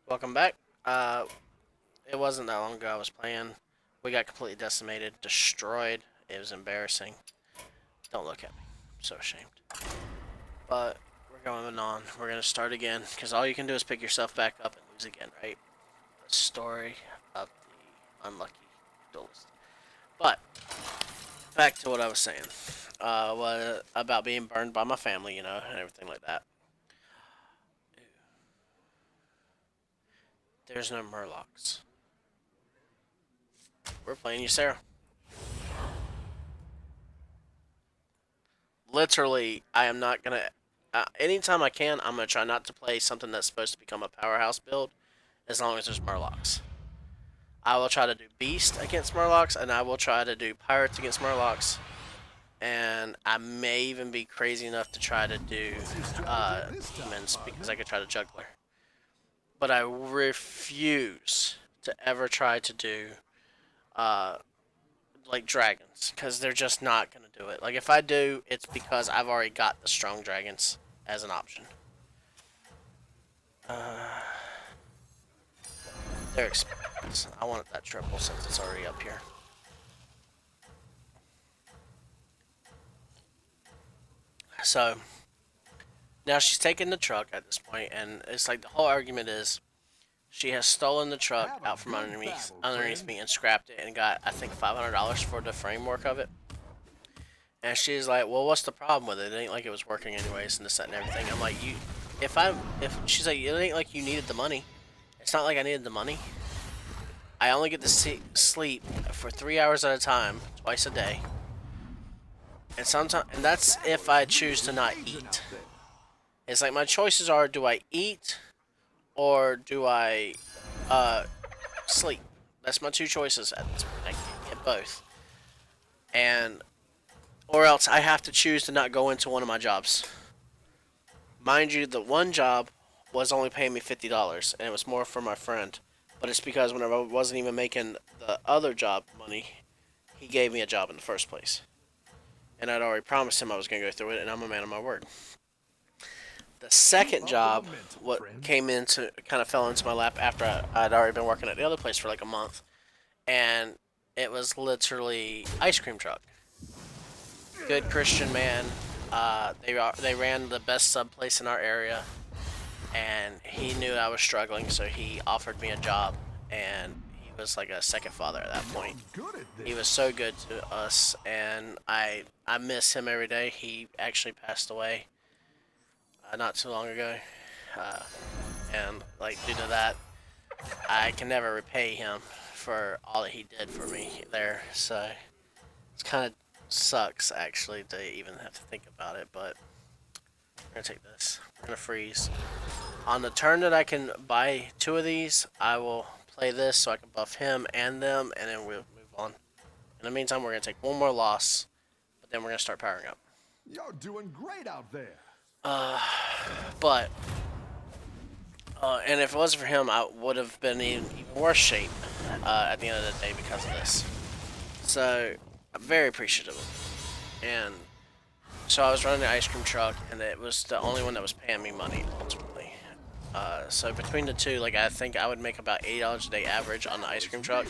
Welcome back. It wasn't that long ago I was playing. We got completely decimated, destroyed. It was embarrassing. Don't look at me. I'm so ashamed. But we're going on. We're going to start again because all you can do is pick yourself back up and lose again, right? The story of the unlucky duelist. But back to what I was saying. About being burned by my family, and everything like that. There's no murlocs. We're playing you, Sarah. Literally, I am not gonna. Anytime I can, I'm gonna try not to play something that's supposed to become a powerhouse build, as long as there's Murlocs. I will try to do Beast against Murlocs, and I will try to do Pirates against Murlocs, and I may even be crazy enough to try to do Demons because I could try to Juggler. But I refuse to ever try to do uh, like dragons because they're just not gonna do it. Like if I do, it's because I've already got the strong dragons as an option. They're expensive. I wanted that triple since it's already up here. So now she's taking the truck at this point, and it's like the whole argument is she has stolen the truck out from underneath me and scrapped it and got I think $500 for the framework of it. And she's like, "Well, what's the problem with it? It ain't like it was working anyways, and this that and everything." I'm like, if she's like, it ain't like you needed the money. It's not like I needed the money. I only get to sleep for 3 hours at a time, twice a day, and that's if I choose to not eat. It's like my choices are: do I eat or do I sleep? That's my two choices at this point. I can't get both, and or else I have to choose to not go into one of my jobs. Mind you, the one job was only paying me $50, and it was more for my friend. But it's because whenever I wasn't even making the other job money, he gave me a job in the first place. And I'd already promised him I was going to go through it, and I'm a man of my word. The second job, what came into, kind of fell into my lap after I'd already been working at the other place for like a month, and it was literally ice cream truck. Good Christian man. They ran the best sub place in our area, and he knew I was struggling, so he offered me a job, and he was like a second father at that point. He was so good to us, and I miss him every day. He actually passed away not too long ago, uh, and like due to that, I can never repay him for all that he did for me there. So it's kind of sucks actually to even have to think about it, but we're gonna take this. We're gonna freeze. On the turn that I can buy two of these, I will play this so I can buff him and them, and then we'll move on. In the meantime, we're gonna take one more loss, but then we're gonna start powering up. You're doing great out there. But and if it wasn't for him, I would have been in even worse shape at the end of the day because of this. So I'm very appreciative. And so I was running the ice cream truck, and it was the only one that was paying me money ultimately. So between the two, like I think I would make about $80 a day average on the ice cream truck,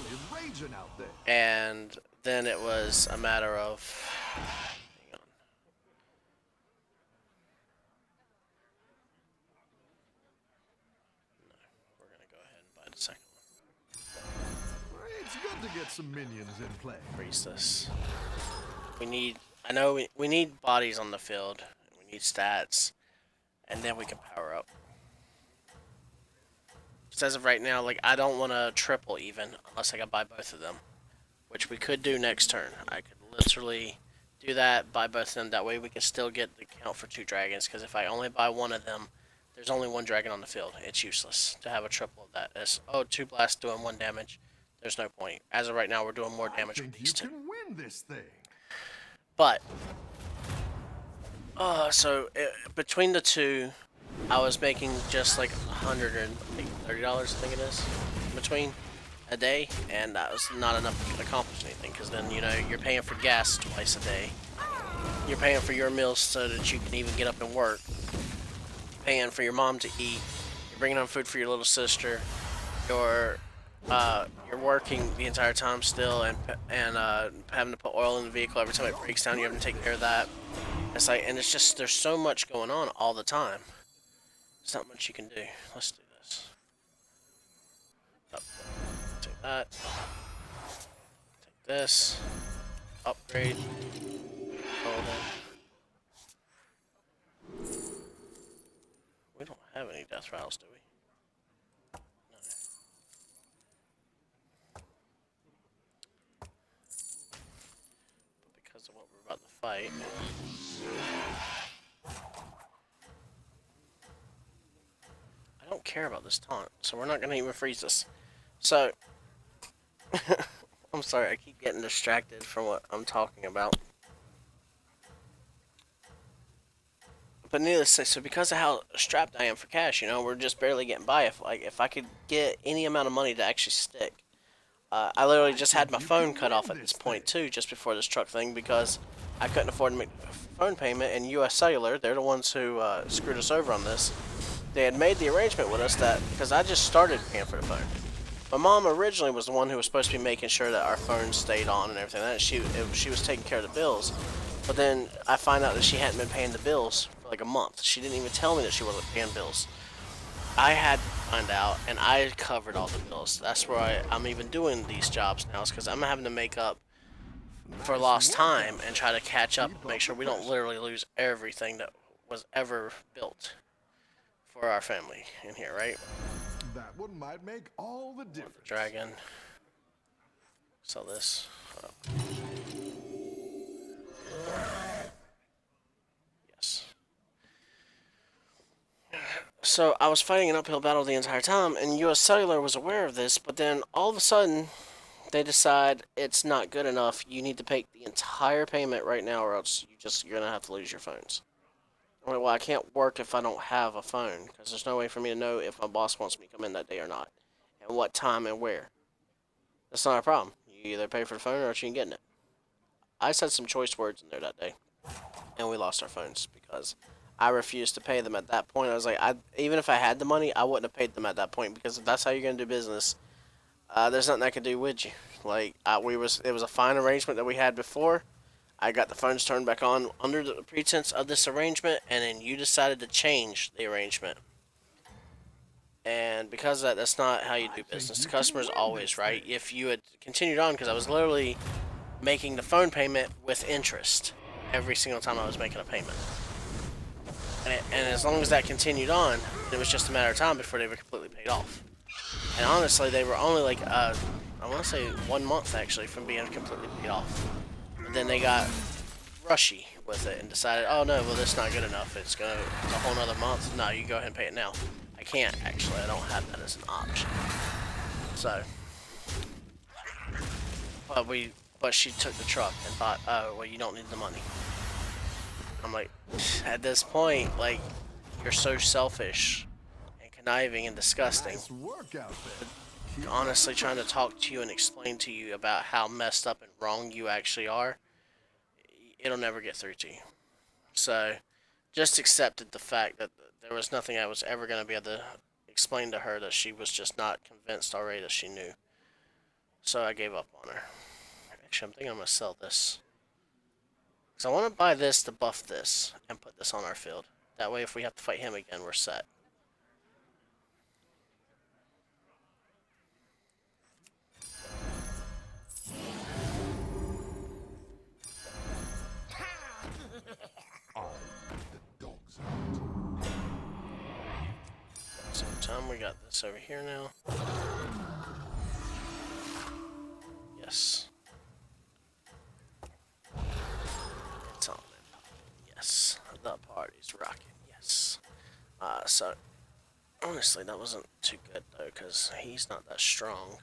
and then it was a matter of. Hang on. No, we're gonna go ahead and buy the second one. It's good to get some minions in play. Freeze this. We need. I know we need bodies on the field. We need stats, and then we can power up. As of right now, like I don't want to triple even unless I can buy both of them, which we could do next turn. I could literally do that, buy both of them. That way we can still get the count for two dragons. Because if I only buy one of them, there's only one dragon on the field. It's useless to have a triple of that. It's, two blasts doing one damage. There's no point. As of right now, we're doing more damage with these two. You can win this thing. But between the two, I was making just like $130, I think it is, between a day, and that was not enough to accomplish anything. Because then you're paying for gas twice a day, you're paying for your meals so that you can even get up and work, you're paying for your mom to eat, You're bringing home food for your little sister. You're working the entire time still, and having to put oil in the vehicle every time it breaks down. You have to take care of that. It's like, and it's just there's so much going on all the time. There's not much you can do. Let's do this. Oh, take that. Take this. Upgrade. Hold on. We don't have any death rattles, do we? No. But because of what we're about to fight. I don't care about this taunt, so we're not gonna even freeze this. So, I'm sorry, I keep getting distracted from what I'm talking about. But needless to say, so because of how strapped I am for cash, you know, we're just barely getting by. If I could get any amount of money to actually stick, I literally just had my phone cut off at this point too, just before this truck thing, because I couldn't afford to make a phone payment. And U.S. Cellular, they're the ones who screwed us over on this. They had made the arrangement with us that because I just started paying for the phone. My mom originally was the one who was supposed to be making sure that our phones stayed on and everything. That she was taking care of the bills. But then I find out that she hadn't been paying the bills for like a month. She didn't even tell me that she wasn't paying bills. I had to find out, and I covered all the bills. That's why I'm even doing these jobs now, is because I'm having to make up for lost time and try to catch up and make sure we don't literally lose everything that was ever built for our family in here, right? That one might make all the difference. Dragon. Sell this. Oh. Yes. So I was fighting an uphill battle the entire time, and U.S. Cellular was aware of this, but then all of a sudden they decide it's not good enough. You need to pay the entire payment right now, or else you're gonna have to lose your phones. I'm like, well, I can't work if I don't have a phone, because there's no way for me to know if my boss wants me to come in that day or not, and what time and where. That's not a problem. You either pay for the phone or else you ain't getting it. I said some choice words in there that day, and we lost our phones because I refused to pay them at that point. I was like, even if I had the money, I wouldn't have paid them at that point, because if that's how you're gonna do business, there's nothing I could do with you. Like, it was a fine arrangement that we had before. I got the phones turned back on under the pretense of this arrangement, and then you decided to change the arrangement. And because of that, that's not how you do business. The customer's always right. If you had continued on, because I was literally making the phone payment with interest every single time I was making a payment. And as long as that continued on, it was just a matter of time before they were completely paid off. And honestly, they were only like, I want to say 1 month actually from being completely paid off. Then they got rushy with it and decided, oh no, well that's not good enough. It's a whole nother month. No, you go ahead and pay it now. I can't actually. I don't have that as an option. So, but she took the truck and thought, oh well, you don't need the money. I'm like, at this point, like, you're so selfish and conniving and disgusting. Nice work out there. Honestly, trying to talk to you and explain to you about how messed up and wrong you actually are, it'll never get through to you. So, just accepted the fact that there was nothing I was ever going to be able to explain to her, that she was just not convinced already that she knew. So I gave up on her. Actually, I'm thinking I'm going to sell this. Because I want to buy this to buff this and put this on our field. That way if we have to fight him again, we're set. Same time, we got this over here now. Yes. It's on and yes. The party's rocking. Yes. So honestly, that wasn't too good though, because he's not that strong.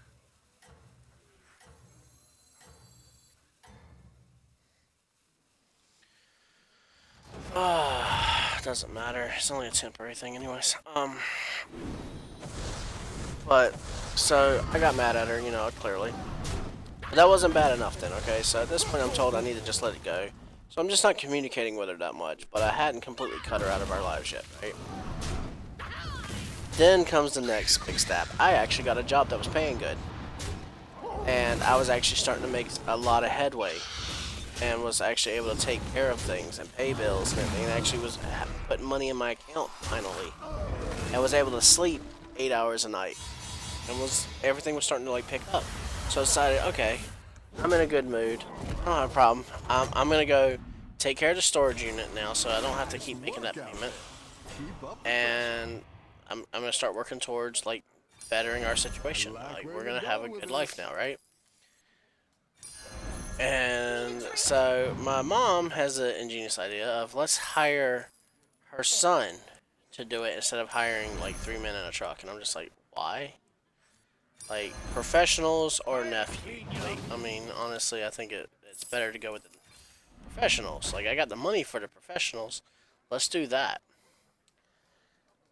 Doesn't matter. It's only a temporary thing anyways. But, so, I got mad at her, you know, clearly. But that wasn't bad enough then, okay? So at this point I'm told I need to just let it go. So I'm just not communicating with her that much, but I hadn't completely cut her out of our lives yet, right? then comes the next big step. I actually got a job that was paying good. And I was actually starting to make a lot of headway. And was actually able to take care of things and pay bills and everything. And actually was putting money in my account finally. And was able to sleep 8 hours a night. And everything was starting to like pick up. So I decided, okay, I'm in a good mood. I don't have a problem. I'm gonna go take care of the storage unit now, so I don't have to keep making that payment. And I'm gonna start working towards like bettering our situation. Like we're gonna have a good life now, right? And so my mom has an ingenious idea of let's hire her son to do it instead of hiring like 3 men in a truck. And I'm just like, why? Like professionals or nephew? Like, I mean, honestly, I think it's better to go with the professionals. Like I got the money for the professionals. Let's do that.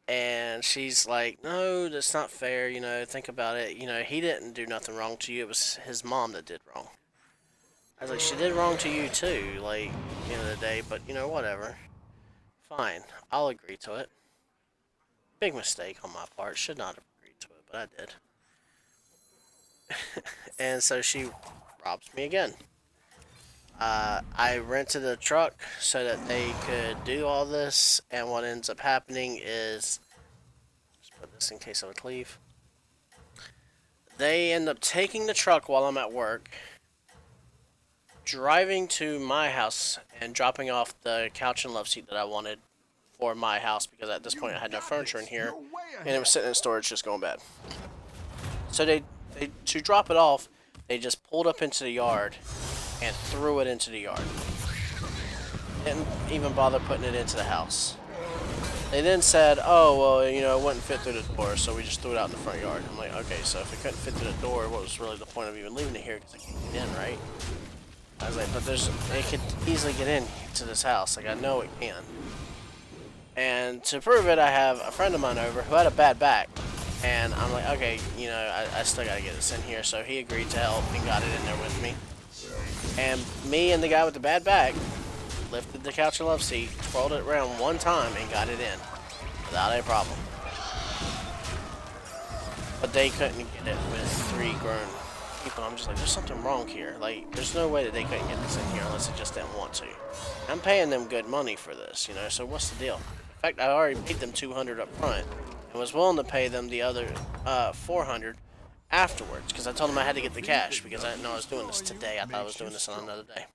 And she's like, no, that's not fair. You know, think about it. You know, he didn't do nothing wrong to you. It was his mom that did wrong. I was like, she did wrong to you too, like, at the end of the day, but, you know, whatever. Fine, I'll agree to it. Big mistake on my part, should not have agreed to it, but I did. And so she robs me again. I rented a truck so that they could do all this, and what ends up happening is, just put this in case I would leave. They end up taking the truck while I'm at work, driving to my house and dropping off the couch and love seat that I wanted for my house because at this point I had no furniture in here and it was sitting in storage just going bad. So they to drop it off, they just pulled up into the yard and threw it into the yard. Didn't even bother putting it into the house. They then said, oh, well, you know, it wouldn't fit through the door, so we just threw it out in the front yard. I'm like, okay, so if it couldn't fit through the door, what was really the point of even leaving it here because it can't get in, right? I was like, but it could easily get in to this house. Like, I know it can. And to prove it, I have a friend of mine over who had a bad back. And I'm like, okay, you know, I still got to get this in here. So he agreed to help and got it in there with me. And me and the guy with the bad back lifted the couch and love seat, twirled it around one time, and got it in without a problem. But they couldn't get it with 3 grown people. I'm just like, there's something wrong here. Like, there's no way that they couldn't get this in here unless they just didn't want to. I'm paying them good money for this, you know, so what's the deal? In fact, I already paid them $200 up front and was willing to pay them the other $400 afterwards because I told them I had to get the cash because I didn't know I was doing this today. I thought I was doing this on another day.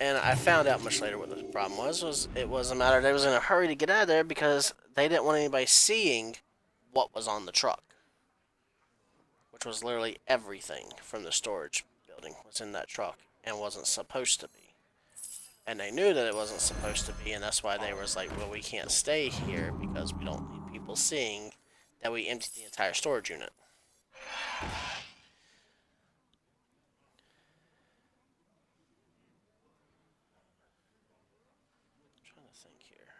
And I found out much later what the problem was it was a matter they was in a hurry to get out of there because they didn't want anybody seeing what was on the truck. Which was literally everything from the storage building was in that truck and wasn't supposed to be. And they knew that it wasn't supposed to be, and that's why they was like, well, we can't stay here because we don't need people seeing that we emptied the entire storage unit. I'm trying to think here.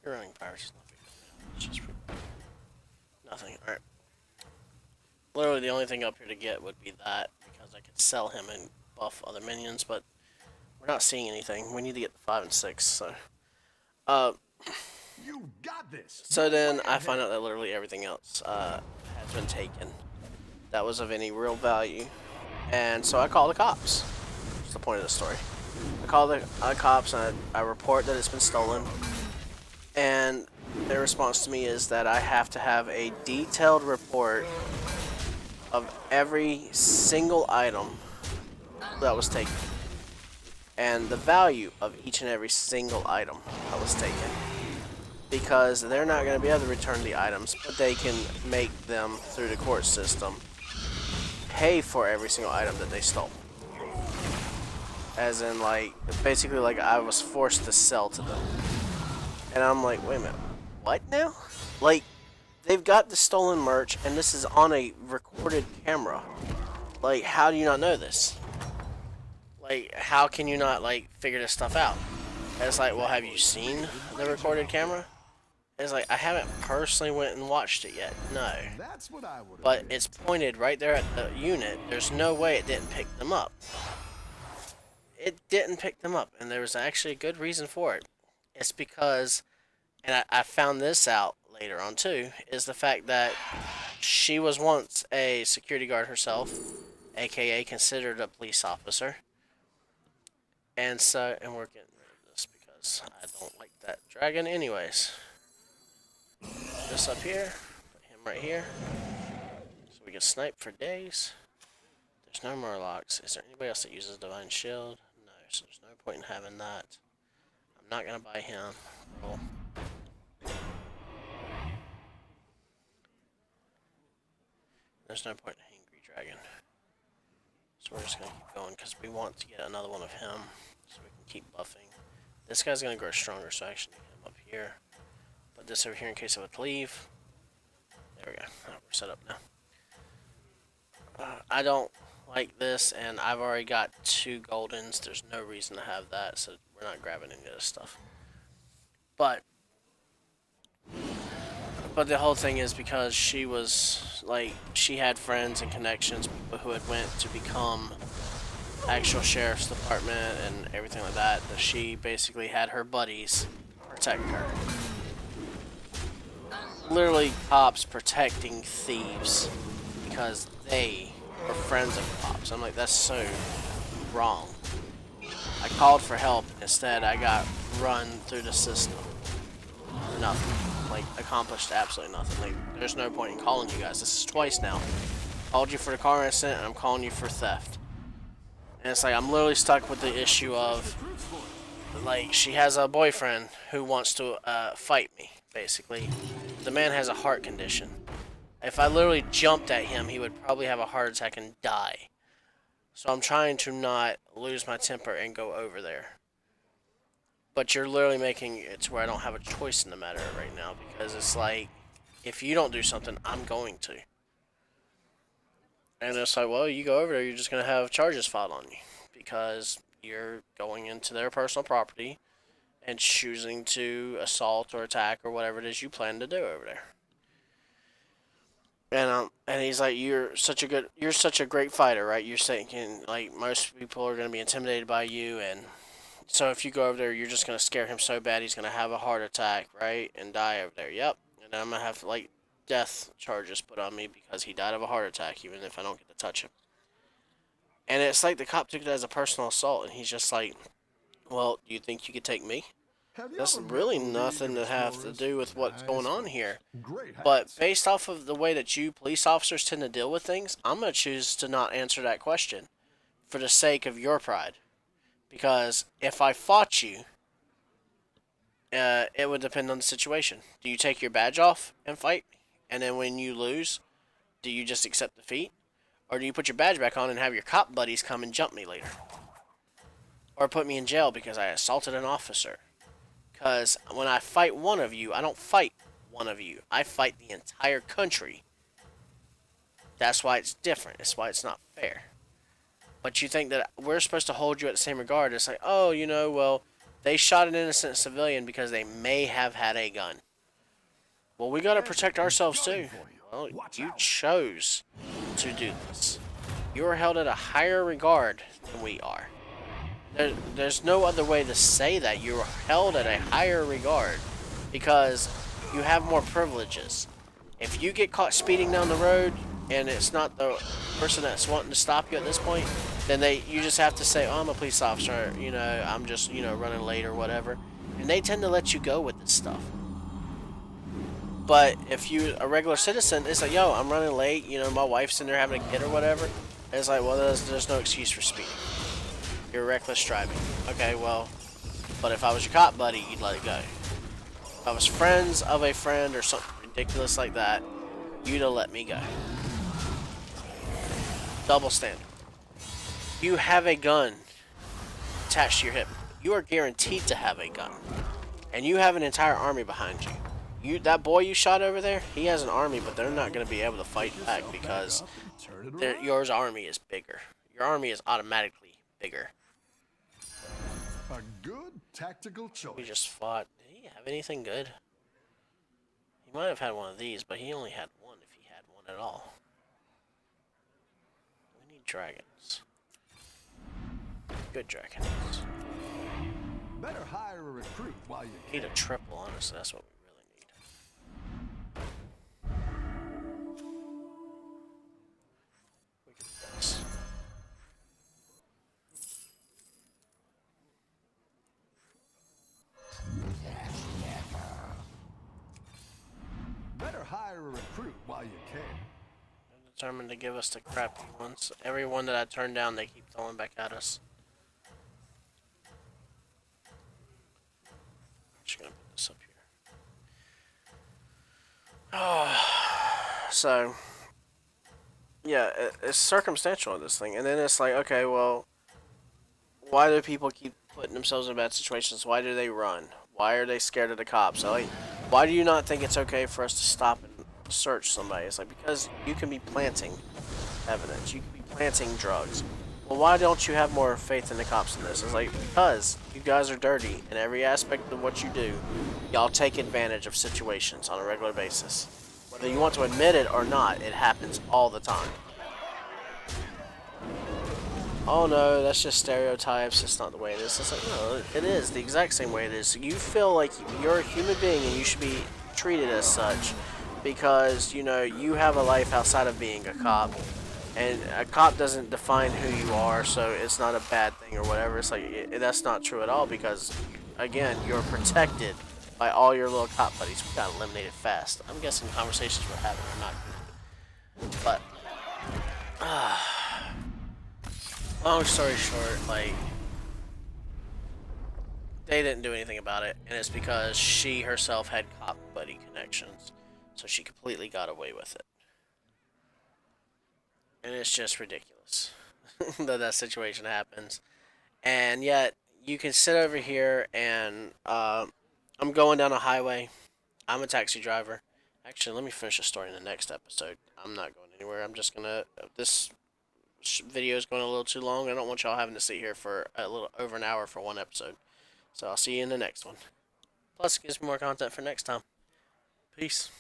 You're running pirates. It's just nothing. Alright. Literally the only thing up here to get would be that because I could sell him and buff other minions, but we're not seeing anything. We need to get the 5 and 6, so You got this. so then I find out that literally everything else has been taken that was of any real value. And so I call the cops. That's the point of the story. I call the cops and I report that it's been stolen. And their response to me is that I have to have a detailed report of every single item that was taken. And the value of each and every single item that was taken. Because they're not going to be able to return the items, but they can make them, through the court system, pay for every single item that they stole. As in, like, basically like I was forced to sell to them. And I'm like, wait a minute, what now? Like, they've got the stolen merch, and this is on a recorded camera. Like, how do you not know this? Like, how can you not, like, figure this stuff out? And it's like, well, have you seen the recorded camera? It's like I haven't personally went and watched it yet. No. That's what I would But have it's picked. pointed right there at the unit. There's no way it didn't pick them up. It didn't pick them up, and there was actually a good reason for it. It's because, and I found this out later on too, is the fact that she was once a security guard herself, aka considered a police officer. And so, and we're getting rid of this because I don't like that dragon anyways. This up here, put him right here, so we can snipe for days. There's no Murlocs. Is there anybody else that uses Divine Shield? No, so there's no point in having that. I'm not gonna buy him. Cool. There's no point in Hangry Dragon. So we're just gonna keep going because we want to get another one of him so we can keep buffing. This guy's gonna grow stronger, so I actually need him up here. Put this over here in case I would leave. There we go. Oh, we're set up now. I don't like this, and I've already got 2 goldens. There's no reason to have that, so we're not grabbing any of this stuff. But the whole thing is because she was like she had friends and connections, people who had went to become actual sheriff's department and everything like that. That she basically had her buddies protect her. Literally, cops protecting thieves because they were friends of cops. I'm like, that's so wrong. I called for help. Instead, I got run through the system. Nothing. Like, accomplished absolutely nothing. Like, there's no point in calling you guys. This is twice now. Called you for the car incident, and I'm calling you for theft. And it's like, I'm literally stuck with the issue of, like, she has a boyfriend who wants to fight me, basically. The man has a heart condition. If I literally jumped at him, he would probably have a heart attack and die. So I'm trying to not lose my temper and go over there. But you're literally making it to where I don't have a choice in the matter right now, because it's like, if you don't do something, I'm going to. And it's like, well, you go over there, you're just going to have charges filed on you. Because you're going into their personal property and choosing to assault or attack or whatever it is you plan to do over there. And he's like, you're such a great fighter, right? You're thinking like most people are gonna be intimidated by you, and so if you go over there, you're just gonna scare him so bad he's gonna have a heart attack, right, and die over there. Yep. And then I'm gonna have like death charges put on me because he died of a heart attack, even if I don't get to touch him. And it's like the cop took it as a personal assault, and he's just like, well, do you think you could take me? Have you That's ever met really the League nothing of to have to Explorers? do with what's going Nice on folks. here. Great But hats. based off of the way that you police officers tend to deal with things, I'm going to choose to not answer that question for the sake of your pride. Because if I fought you, it would depend on the situation. Do you take your badge off and fight me? And then when you lose, do you just accept defeat? Or do you put your badge back on and have your cop buddies come and jump me later? Or put me in jail because I assaulted an officer? Because when I fight one of you, I don't fight one of you. I fight the entire country. That's why it's different. That's why it's not fair. But you think that we're supposed to hold you at the same regard. It's like, oh, well, they shot an innocent civilian because they may have had a gun. Well, we got to protect ourselves too. Well, you chose to do this. You are held at a higher regard than we are. There's no other way to say that. You're held at a higher regard because you have more privileges. If you get caught speeding down the road and it's not the person that's wanting to stop you at this point, then you just have to say, oh, I'm a police officer, I'm just, running late or whatever. And they tend to let you go with this stuff. But if you a regular citizen, it's like, yo, I'm running late, my wife's in there having a kid or whatever. And it's like, well, there's no excuse for speeding. You're reckless driving. Okay, well, but if I was your cop buddy, you'd let it go. If I was friends of a friend or something ridiculous like that, you'd have let me go. Double standard. You have a gun attached to your hip. You are guaranteed to have a gun. And you have an entire army behind you. That boy you shot over there, he has an army, but they're not going to be able to fight back because yours army is bigger. Your army is automatically bigger. A good tactical choice. We just fought. Did he have anything good? He might have had one of these, but he only had one if he had one at all. We need dragons. Good dragons. Better hire a recruit while you We need can. a triple, honestly. That's what we really need. We can do this. Better hire a recruit while you can. They're determined to give us the crappy ones. Every one that I turn down, they keep throwing back at us. Just gonna put this up here. So, yeah, it's circumstantial in this thing, and then it's like, okay, well, why do people keep putting themselves in bad situations? Why do they run? Why are they scared of the cops? Like, why do you not think it's okay for us to stop and search somebody? It's like, because you can be planting evidence, you can be planting drugs. Well, why don't you have more faith in the cops in this? It's like, because you guys are dirty in every aspect of what you do. Y'all take advantage of situations on a regular basis. Whether you want to admit it or not, it happens all the time. Oh no, that's just stereotypes, it's not the way it is. It's like, no, it is the exact same way it is. You feel like you're a human being and you should be treated as such because, you know, you have a life outside of being a cop. And a cop doesn't define who you are, so it's not a bad thing or whatever. It's like, that's not true at all because, again, you're protected by all your little cop buddies. We got eliminated fast. I'm guessing conversations we're having are not good. But, long story short, like, they didn't do anything about it, and it's because she herself had cop buddy connections, so she completely got away with it. And it's just ridiculous that that situation happens. And yet, you can sit over here and I'm going down a highway. I'm a taxi driver. Actually, let me finish the story in the next episode. I'm not going anywhere. I'm just gonna. This video is going a little too long. I don't want y'all having to sit here for a little over an hour for one episode. So I'll see you in the next one. Plus, it gives me more content for next time. Peace.